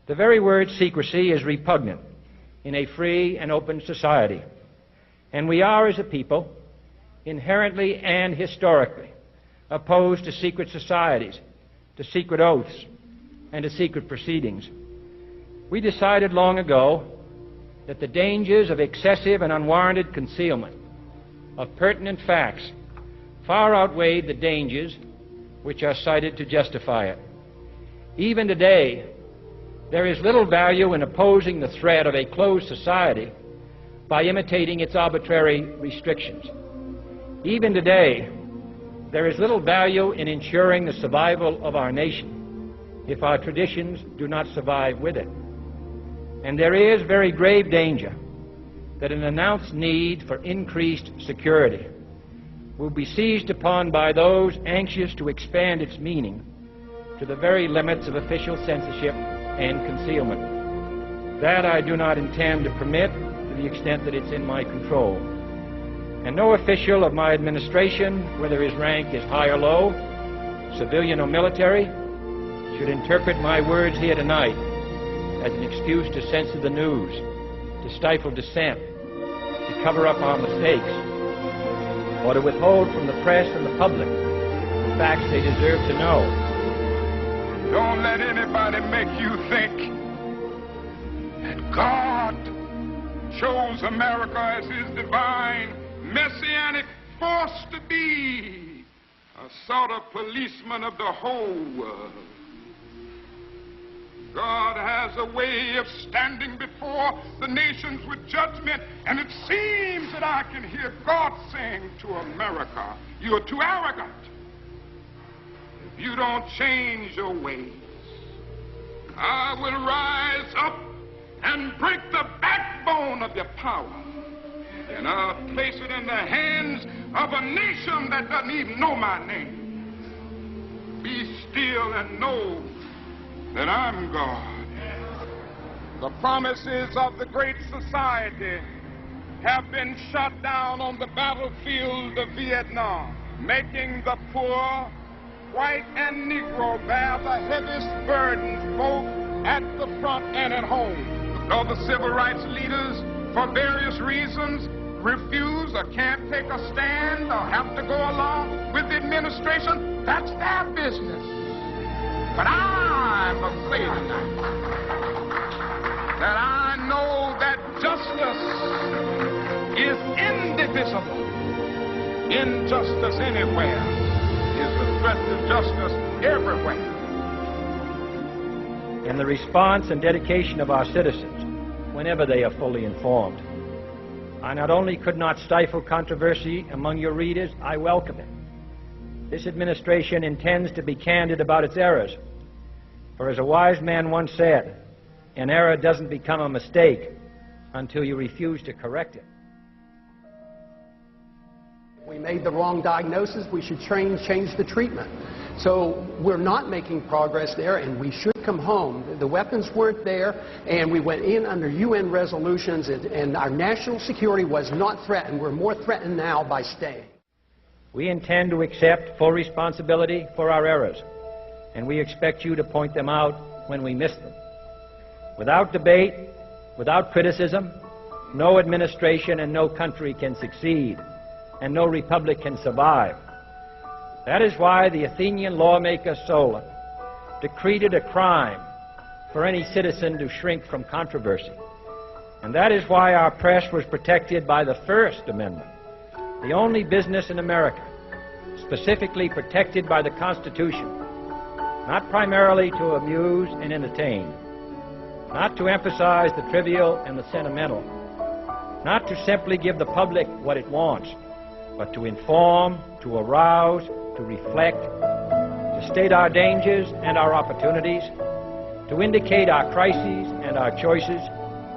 The very word secrecy is repugnant in a free and open society, and we are, as a people, inherently and historically opposed to secret societies, to secret oaths, and to secret proceedings. We decided long ago that the dangers of excessive and unwarranted concealment of pertinent facts far outweighed the dangers which are cited to justify it. Even today, there is little value in opposing the threat of a closed society by imitating its arbitrary restrictions. Even today, there is little value in ensuring the survival of our nation if our traditions do not survive with it. And there is very grave danger that an announced need for increased security will be seized upon by those anxious to expand its meaning to the very limits of official censorship and concealment. That I do not intend to permit to the extent that it's in my control. And no official of my administration, whether his rank is high or low, civilian or military, should interpret my words here tonight as an excuse to censor the news, to stifle dissent, to cover up our mistakes, or to withhold from the press and the public the facts they deserve to know. Don't let anybody make you think that God chose America as his divine messianic force to be a sort of policeman of the whole world. God has a way of standing before the nations with judgment, and it seems that I can hear God saying to America, "You're too arrogant. If you don't change your ways, I will rise up and break the backbone of your power, and I'll place it in the hands of a nation that doesn't even know my name. Be still and know that I'm God." The promises of the great society have been shot down on the battlefield of Vietnam, making the poor, white and Negro, bear the heaviest burdens both at the front and at home. Though the civil rights leaders, for various reasons, refuse or can't take a stand or have to go along with the administration, that's their business. But I'm afraid tonight that I know that justice is indivisible. Injustice anywhere is a threat to justice everywhere. And the response and dedication of our citizens, whenever they are fully informed. I not only could not stifle controversy among your readers, I welcome it. This administration intends to be candid about its errors. For as a wise man once said, an error doesn't become a mistake until you refuse to correct it. We made the wrong diagnosis. We should change the treatment. So we're not making progress there, and we should come home. The weapons weren't there, and we went in under UN resolutions, and our national security was not threatened. We're more threatened now by staying. We intend to accept full responsibility for our errors, and we expect you to point them out when we miss them. Without debate, without criticism, no administration and no country can succeed, and no republic can survive. That is why the Athenian lawmaker Solon decreed it a crime for any citizen to shrink from controversy. And that is why our press was protected by the First Amendment, the only business in America specifically protected by the Constitution, not primarily to amuse and entertain, not to emphasize the trivial and the sentimental, not to simply give the public what it wants, but to inform, to arouse, to reflect, to state our dangers and our opportunities, to indicate our crises and our choices,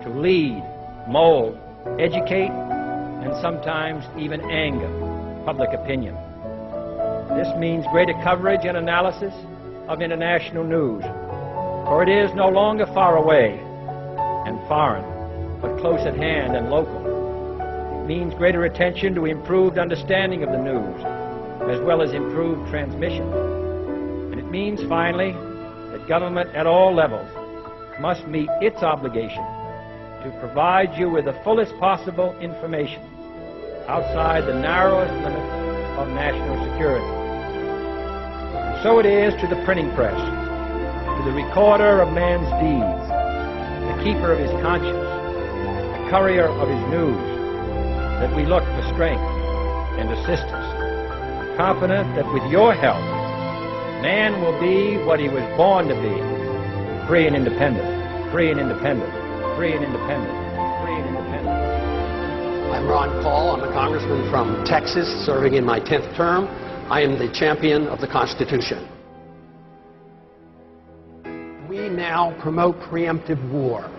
to lead, mold, educate, and sometimes even anger public opinion. This means greater coverage and analysis of international news, for it is no longer far away and foreign, but close at hand and local. It means greater attention to improved understanding of the news, as well as improved transmission. And it means, finally, that government at all levels must meet its obligation to provide you with the fullest possible information outside the narrowest limits of national security. And so it is to the printing press, to the recorder of man's deeds, the keeper of his conscience, the courier of his news, that we look for strength and assistance, confident that with your help, man will be what he was born to be, free and independent, free and independent, free and independent, free and independent. I'm Ron Paul. I'm a congressman from Texas, serving in my 10th term. I am the champion of the Constitution. We now promote preemptive war.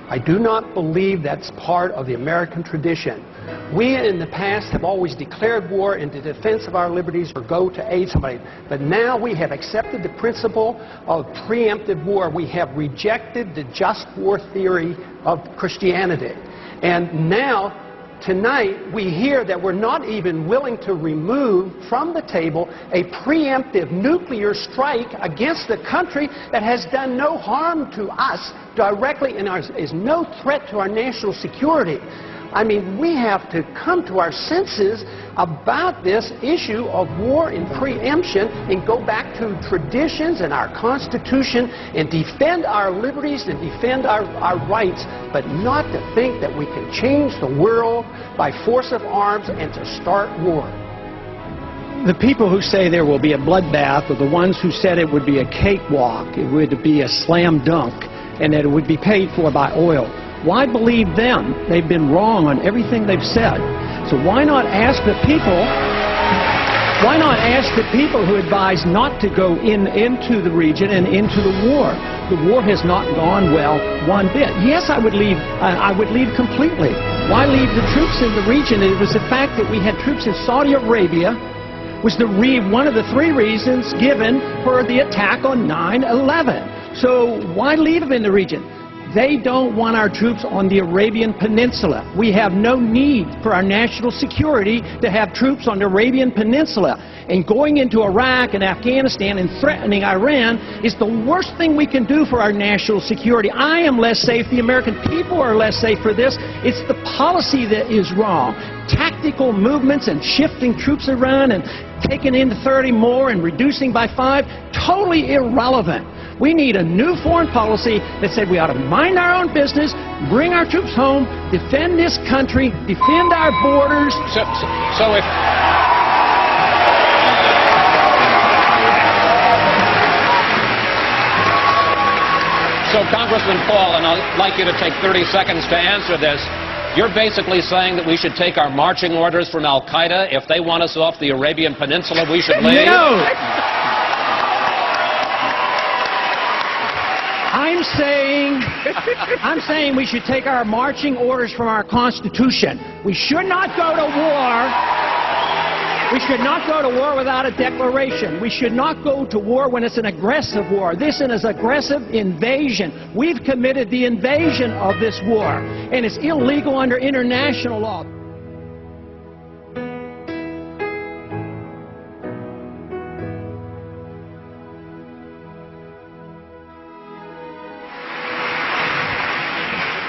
I do not believe that's part of the American tradition. We in the past have always declared war in the defense of our liberties or go to aid somebody. But now we have accepted the principle of preemptive war. We have rejected the just war theory of Christianity. And now, tonight, we hear that we're not even willing to remove from the table a preemptive nuclear strike against the country that has done no harm to us directly and is no threat to our national security. I mean, we have to come to our senses about this issue of war and preemption and go back to traditions and our Constitution and defend our liberties and defend our rights, but not to think that we can change the world by force of arms and to start war. The people who say there will be a bloodbath are the ones who said it would be a cakewalk, it would be a slam dunk, and that it would be paid for by oil. Why believe them? They've been wrong on everything they've said. So why not ask the people who advise not to go into the region and into the war? The war has not gone well one bit. Yes, I would leave completely. Why leave the troops in the region? It was the fact that we had troops in Saudi Arabia was one of the three reasons given for the attack on 9/11. So why leave them in the region? They don't want our troops on the Arabian Peninsula. We have no need for our national security to have troops on the Arabian Peninsula. And going into Iraq and Afghanistan and threatening Iran is the worst thing we can do for our national security. I am less safe. The American people are less safe for this. It's the policy that is wrong. Tactical movements and shifting troops around and taking in 30 more and reducing by 5, totally irrelevant. We need a new foreign policy that said we ought to mind our own business, bring our troops home, defend this country, defend our borders. So Congressman Paul, and I'd like you to take 30 seconds to answer this. You're basically saying that we should take our marching orders from Al-Qaeda. If they want us off the Arabian Peninsula, we should leave? No! I'm saying we should take our marching orders from our Constitution. We should not go to war. We should not go to war without a declaration. We should not go to war when it's an aggressive war. This is an aggressive invasion. We've committed the invasion of this war, and it's illegal under international law.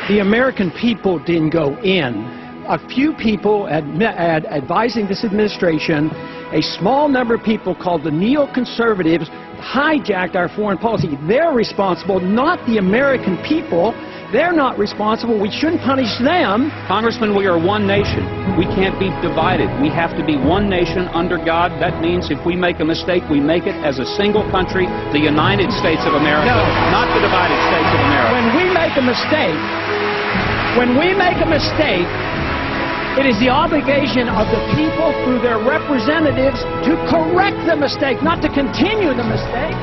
The American people didn't go in. A few people advising this administration, a small number of people called the neoconservatives, hijacked our foreign policy. They're responsible, not the American people. They're not responsible. We shouldn't punish them. Congressman, we are one nation. We can't be divided. We have to be one nation under God. That means if we make a mistake, we make it as a single country, the United States of America, not the divided States of America. When we make a mistake, it is the obligation of the people through their representatives to correct the mistake, not to continue the mistake.